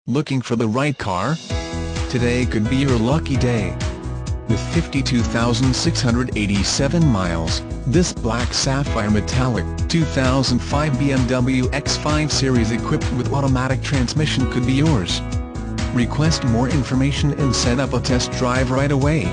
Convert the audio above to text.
Looking for the right car? Today could be your lucky day. With 52,687 miles, this black sapphire metallic 2005 BMW X5 Series equipped with automatic transmission could be yours. Request more information and set up a test drive right away.